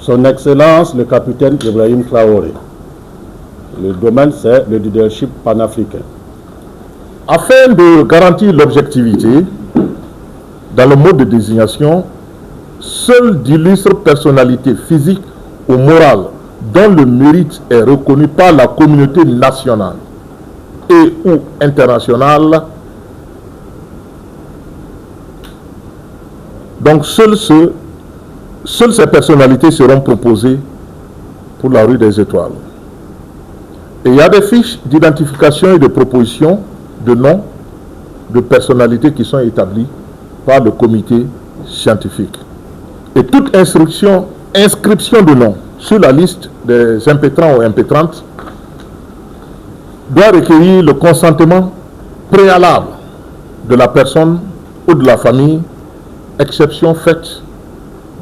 Son Excellence le capitaine Ibrahim Traoré. Le domaine, c'est le leadership panafricain. Afin de garantir l'objectivité, dans le mode de désignation, seules d'illustres personnalités physiques ou morales dont le mérite est reconnu par la communauté nationale et ou internationale. Donc seules ces personnalités seront proposées pour la rue des Étoiles. Et il y a des fiches d'identification et de proposition de noms de personnalités qui sont établies par le comité scientifique. Et toute inscription de nom sur la liste des impétrants ou impétrantes doit requérir le consentement préalable de la personne ou de la famille, exception faite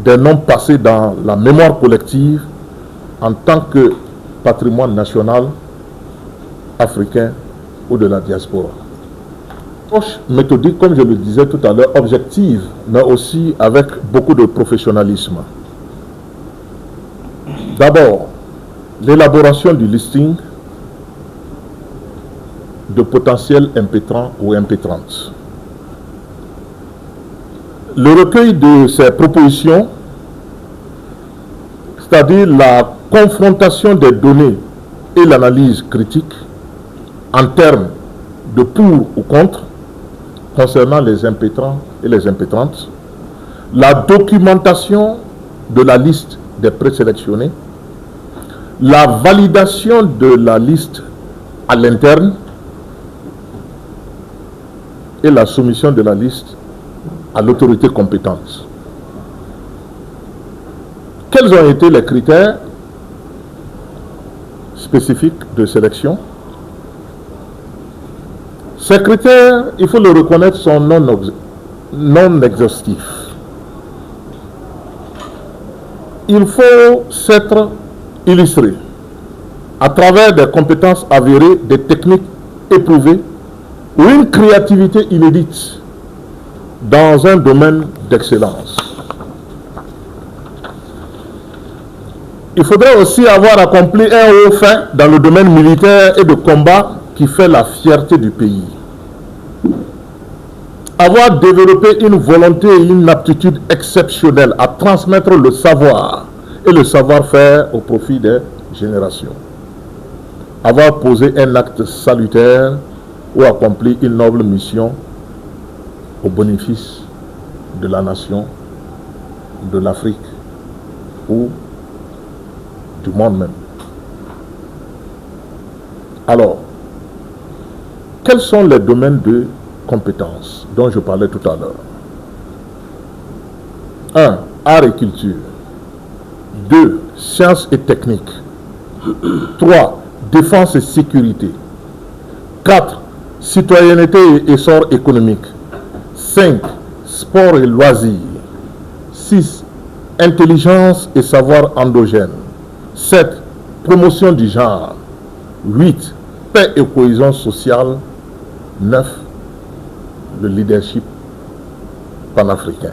des noms passés dans la mémoire collective en tant que patrimoine national africain ou de la diaspora. Approche méthodique, comme je le disais tout à l'heure, objective, mais aussi avec beaucoup de professionnalisme. D'abord, l'élaboration du listing de potentiels impétrants ou impétrantes. Le recueil de ces propositions, c'est-à-dire la confrontation des données et l'analyse critique en termes de pour ou contre concernant les impétrants et les impétrantes, la documentation de la liste des présélectionnés, la validation de la liste à l'interne et la soumission de la liste à l'autorité compétente. Quels ont été les critères spécifiques de sélection? Ces critères, il faut le reconnaître, sont non exhaustifs. Il faut s'être illustré à travers des compétences avérées, des techniques éprouvées ou une créativité inédite dans un domaine d'excellence. Il faudrait aussi avoir accompli un haut fait dans le domaine militaire et de combat qui fait la fierté du pays. Avoir développé une volonté et une aptitude exceptionnelle à transmettre le savoir et le savoir-faire au profit des générations. Avoir posé un acte salutaire ou accompli une noble mission au bénéfice de la nation, de l'Afrique ou du monde même. Alors, quels sont les domaines de compétences dont je parlais tout à l'heure? 1. Art et culture. 2. Sciences et techniques. 3. Défense et sécurité. 4. Citoyenneté et essor économique. 5. Sport et loisirs. 6. Intelligence et savoir endogène. 7. Promotion du genre. 8. Paix et cohésion sociale. 9. Le leadership panafricain.